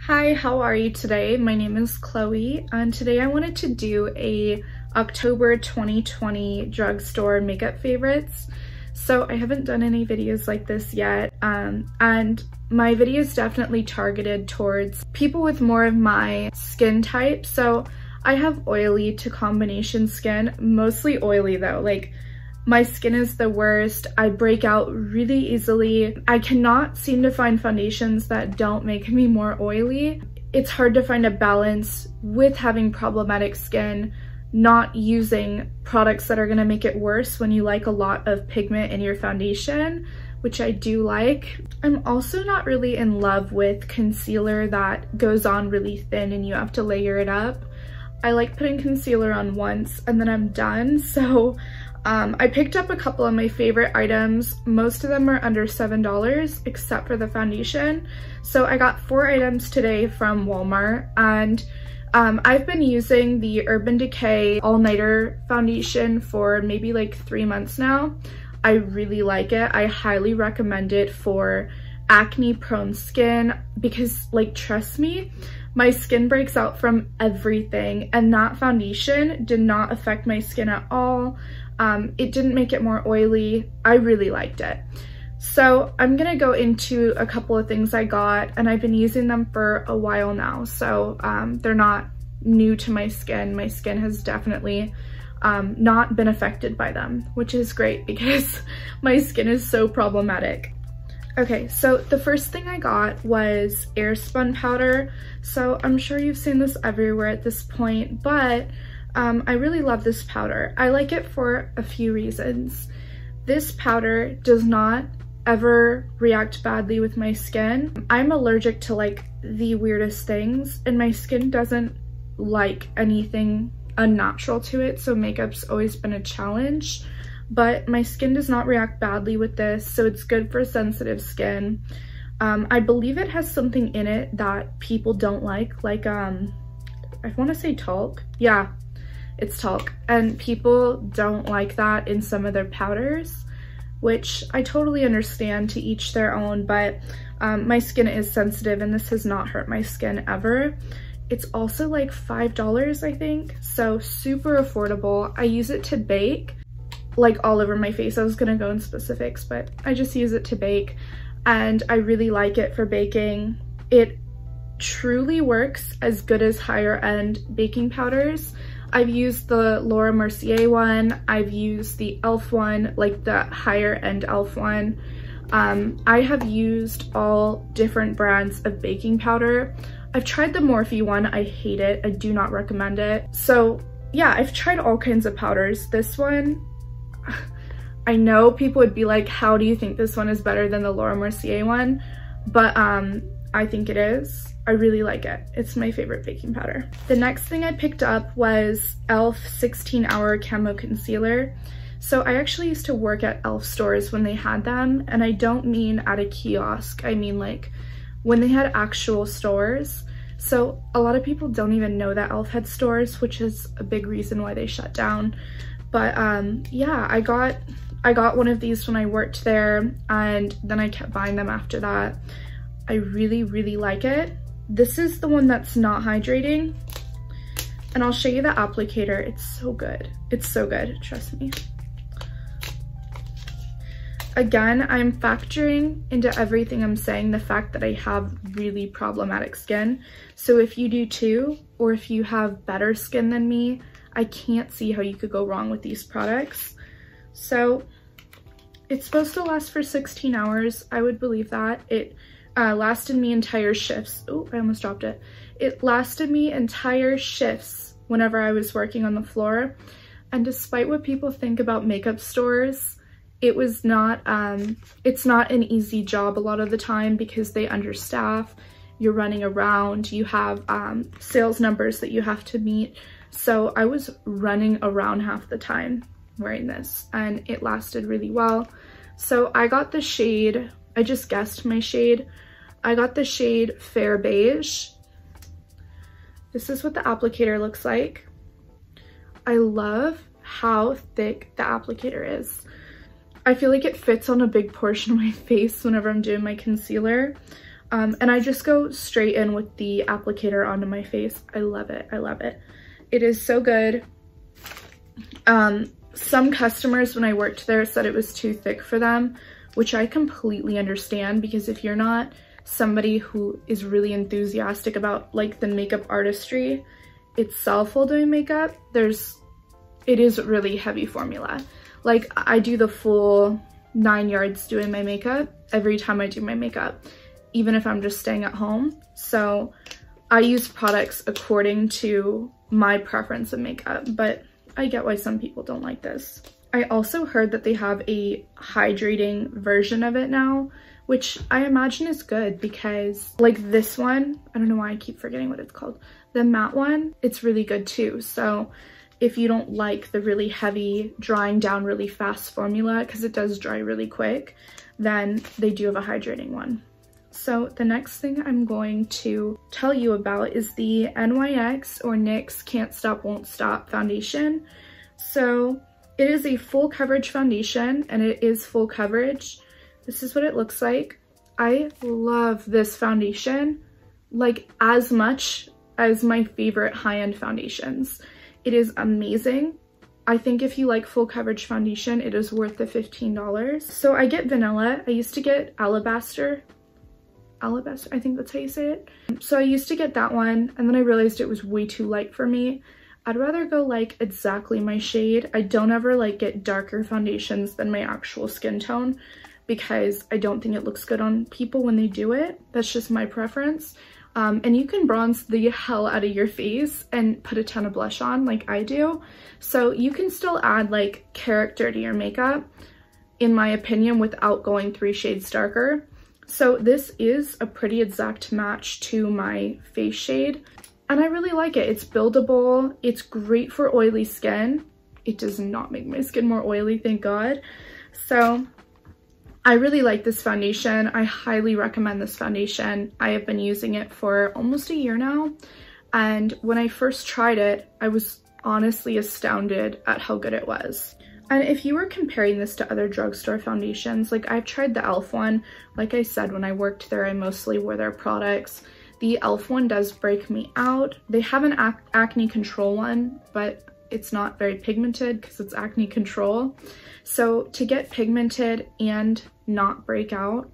Hi, how are you today? My name is Chloe, and today I wanted to do a October 2020 drugstore makeup favorites. So I haven't done any videos like this yet, and my video is definitely targeted towards people with more of my skin type. So I have oily to combination skin, mostly oily though. Like, my skin is the worst. I break out really easily. I cannot seem to find foundations that don't make me more oily. It's hard to find a balance with having problematic skin, not using products that are gonna make it worse when you like a lot of pigment in your foundation, which I do like. I'm also not really in love with concealer that goes on really thin and you have to layer it up. I like putting concealer on once and then I'm done. So I picked up a couple of my favorite items. Most of them are under $7 except for the foundation. So I got 4 items today from Walmart, and I've been using the Urban Decay All Nighter foundation for maybe like 3 months now. I really like it. I highly recommend it for acne prone skin because, like, trust me, my skin breaks out from everything, and that foundation did not affect my skin at all. It didn't make it more oily. I really liked it. So I'm gonna go into a couple of things I got, and I've been using them for a while now. So they're not new to my skin. My skin has definitely not been affected by them, which is great because my skin is so problematic. Okay, so the first thing I got was Airspun powder. So I'm sure you've seen this everywhere at this point, but I really love this powder. I like it for a few reasons. This powder does not ever react badly with my skin. I'm allergic to like the weirdest things, and my skin doesn't like anything unnatural to it, so makeup's always been a challenge. But my skin does not react badly with this, so it's good for sensitive skin. I believe it has something in it that people don't like I want to say talc. Yeah, it's talc, and people don't like that in some of their powders, which I totally understand, to each their own, but my skin is sensitive and this has not hurt my skin ever. It's also like $5, I think, so super affordable. I use it to bake, like all over my face. I was gonna go in specifics, but I just use it to bake, and I really like it for baking. It truly works as good as higher end baking powders. I've used the Laura Mercier one, I've used the e.l.f. one, like the higher end e.l.f. one. I have used all different brands of baking powder. I've tried the Morphe one, I hate it, I do not recommend it. So yeah, I've tried all kinds of powders. This one, I know people would be like, how do you think this one is better than the Laura Mercier one? But I think it is. I really like it. It's my favorite baking powder. The next thing I picked up was e.l.f. 16-Hour Camo Concealer. So I actually used to work at e.l.f. stores when they had them, and I don't mean at a kiosk. I mean like when they had actual stores. So a lot of people don't even know that e.l.f. had stores, which is a big reason why they shut down. But yeah, I got one of these when I worked there, and then I kept buying them after that. I really, really like it. This is the one that's not hydrating, and I'll show you the applicator. It's so good. It's so good, trust me. Again, I'm factoring into everything I'm saying the fact that I have really problematic skin. So if you do too, or if you have better skin than me, I can't see how you could go wrong with these products. So it's supposed to last for 16 hours. I would believe that. It lasted me entire shifts. Oh, I almost dropped it. It lasted me entire shifts whenever I was working on the floor. And despite what people think about makeup stores, it was not, it's not an easy job a lot of the time because they understaff. You're running around, you have sales numbers that you have to meet. So I was running around half the time wearing this, and it lasted really well. So I got the shade, I just guessed my shade. I got the shade Fair Beige. This is what the applicator looks like. I love how thick the applicator is. I feel like it fits on a big portion of my face whenever I'm doing my concealer. And I just go straight in with the applicator onto my face. I love it. I love it. It is so good. Some customers when I worked there said it was too thick for them, which I completely understand, because if you're not somebody who is really enthusiastic about like the makeup artistry itself while doing makeup, it is really heavy formula. Like I do the full 9 yards doing my makeup every time I do my makeup, even if I'm just staying at home. So I use products according to my preference of makeup, but I get why some people don't like this. I also heard that they have a hydrating version of it now, which I imagine is good, because like this one, I don't know why I keep forgetting what it's called. The matte one, it's really good too. So if you don't like the really heavy, drying down really fast formula, because it does dry really quick, then they do have a hydrating one. So the next thing I'm going to tell you about is the NYX or NYX Can't Stop Won't Stop foundation. So it is a full coverage foundation, and it is full coverage. This is what it looks like. I love this foundation like as much as my favorite high-end foundations. It is amazing. I think if you like full coverage foundation, it is worth the $15. So I get vanilla. I used to get alabaster, I think that's how you say it. So I used to get that one, and then I realized it was way too light for me. I'd rather go like exactly my shade. I don't ever like get darker foundations than my actual skin tone, because I don't think it looks good on people when they do it. That's just my preference. And you can bronze the hell out of your face and put a ton of blush on like I do. So you can still add like character to your makeup, in my opinion, without going 3 shades darker. So this is a pretty exact match to my face shade, and I really like it. It's buildable. It's great for oily skin. It does not make my skin more oily, thank God. So I really like this foundation. I highly recommend this foundation. I have been using it for almost a year now, and when I first tried it, I was honestly astounded at how good it was. And if you were comparing this to other drugstore foundations, like I've tried the e.l.f. one. Like I said, when I worked there, I mostly wore their products. The e.l.f. one does break me out. They have an acne control one, but it's not very pigmented because it's acne control. So to get pigmented and not break out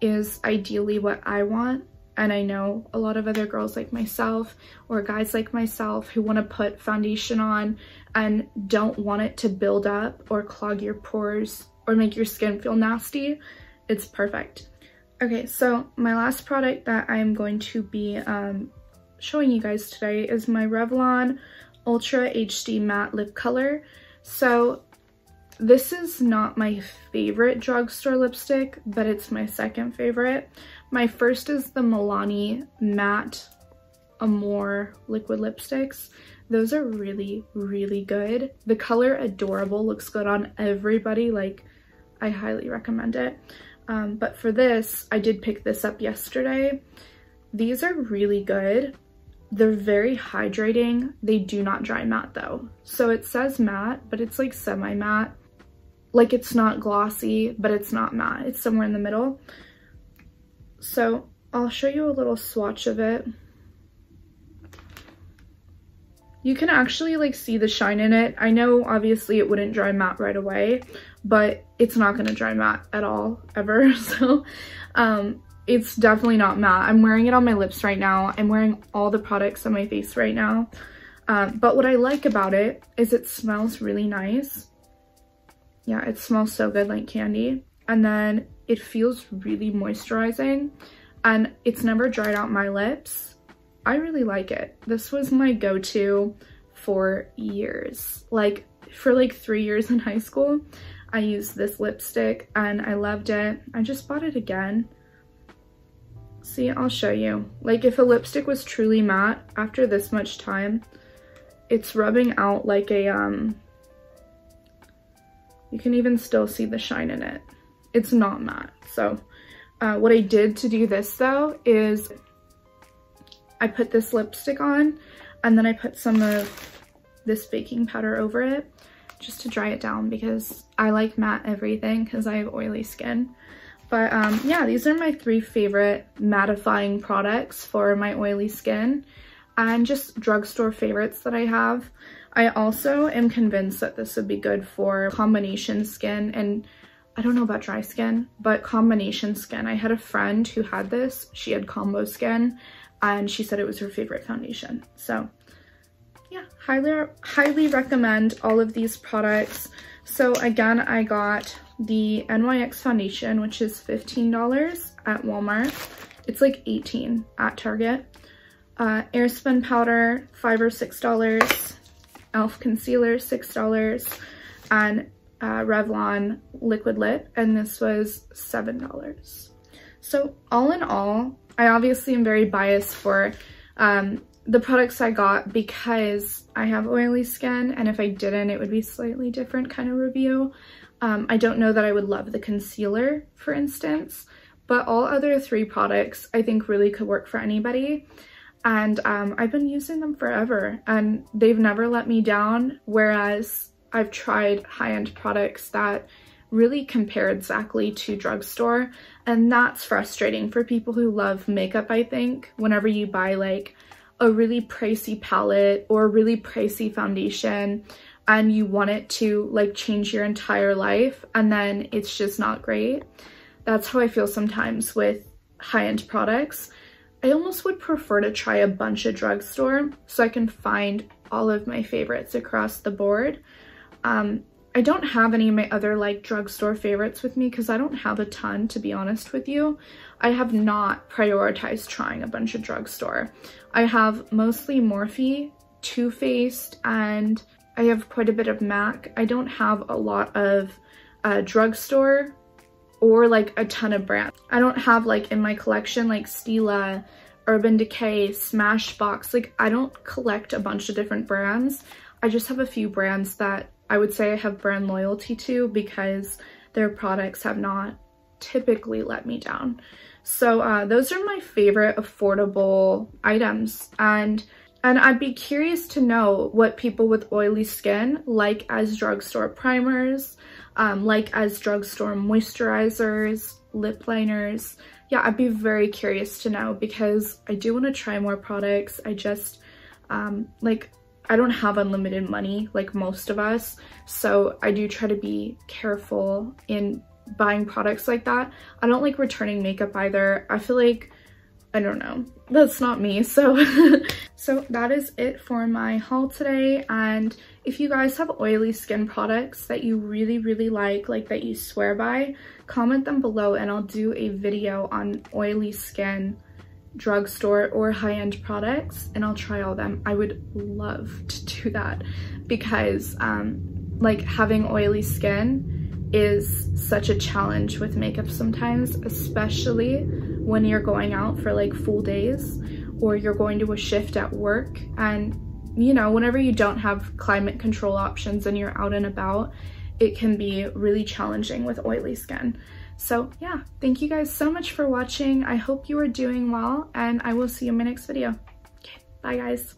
is ideally what I want. And I know a lot of other girls like myself or guys like myself who want to put foundation on and don't want it to build up or clog your pores or make your skin feel nasty. It's perfect. Okay, so my last product that I'm going to be showing you guys today is my Revlon Ultra HD Matte Lip Color. So this is not my favorite drugstore lipstick, but it's my second favorite. My first is the Milani Matte Amore liquid lipsticks. Those are really, really good. The color Adorable looks good on everybody. Like, I highly recommend it. But for this, I did pick this up yesterday. These are really good. They're very hydrating. They do not dry matte though. So it says matte, but it's like semi-matte. Like, it's not glossy, but it's not matte. It's somewhere in the middle. So I'll show you a little swatch of it. You can actually like see the shine in it. I know obviously it wouldn't dry matte right away, but it's not gonna dry matte at all, ever. So it's definitely not matte. I'm wearing it on my lips right now. I'm wearing all the products on my face right now. But what I like about it is it smells really nice. Yeah, it smells so good, like candy. And then it feels really moisturizing, and it's never dried out my lips. I really like it. This was my go-to for years. Like for like 3 years in high school, I used this lipstick and I loved it. I just bought it again. See, I'll show you. Like, if a lipstick was truly matte after this much time, it's rubbing out like a, you can even still see the shine in it. It's not matte. So what I did to do this though is I put this lipstick on, and then I put some of this baking powder over it just to dry it down, because I like matte everything because I have oily skin. But yeah, these are my 3 favorite mattifying products for my oily skin and just drugstore favorites that I have. I also am convinced that this would be good for combination skin, and I don't know about dry skin, but combination skin. I had a friend who had this. She had combo skin and she said it was her favorite foundation. So yeah, highly recommend all of these products. So again, I got the NYX foundation, which is $15 at Walmart. It's like $18 at Target. Airspun powder, $5 or $6. e.l.f. concealer, $6. And Revlon liquid lip, and this was $7. So all in all, I obviously am very biased for the products I got because I have oily skin, and if I didn't, it would be slightly different kind of review. I don't know that I would love the concealer, for instance, but all other 3 products I think really could work for anybody. And I've been using them forever and they've never let me down, whereas I've tried high-end products that really compare exactly to drugstore, and that's frustrating for people who love makeup, I think. Whenever you buy like a really pricey palette or a really pricey foundation and you want it to like change your entire life and then it's just not great. That's how I feel sometimes with high-end products. I almost would prefer to try a bunch of drugstore so I can find all of my favorites across the board. I don't have any of my other like drugstore favorites with me because I don't have a ton, to be honest with you. I have not prioritized trying a bunch of drugstore. I have mostly Morphe, Too Faced, and I have quite a bit of MAC. I don't have a lot of drugstore or like a ton of brands. I don't have like in my collection like Stila, Urban Decay, Smashbox. Like I don't collect a bunch of different brands. I just have a few brands that I would say I have brand loyalty to because their products have not typically let me down. So those are my favorite affordable items, and I'd be curious to know what people with oily skin like as drugstore primers, like as drugstore moisturizers, lip liners. Yeah, I'd be very curious to know because I do want to try more products. I just like I don't have unlimited money like most of us, so I do try to be careful in buying products like that. I don't like returning makeup either. I feel like, I don't know, that's not me. So so that is it for my haul today. And if you guys have oily skin products that you really like that you swear by, comment them below and I'll do a video on oily skin drugstore or high-end products and I'll try all of them. I would love to do that because like having oily skin is such a challenge with makeup sometimes, especially when you're going out for like full days or you're going to a shift at work, and you know, whenever you don't have climate control options and you're out and about, it can be really challenging with oily skin. So yeah, thank you guys so much for watching. I hope you are doing well and I will see you in my next video. Okay, bye guys.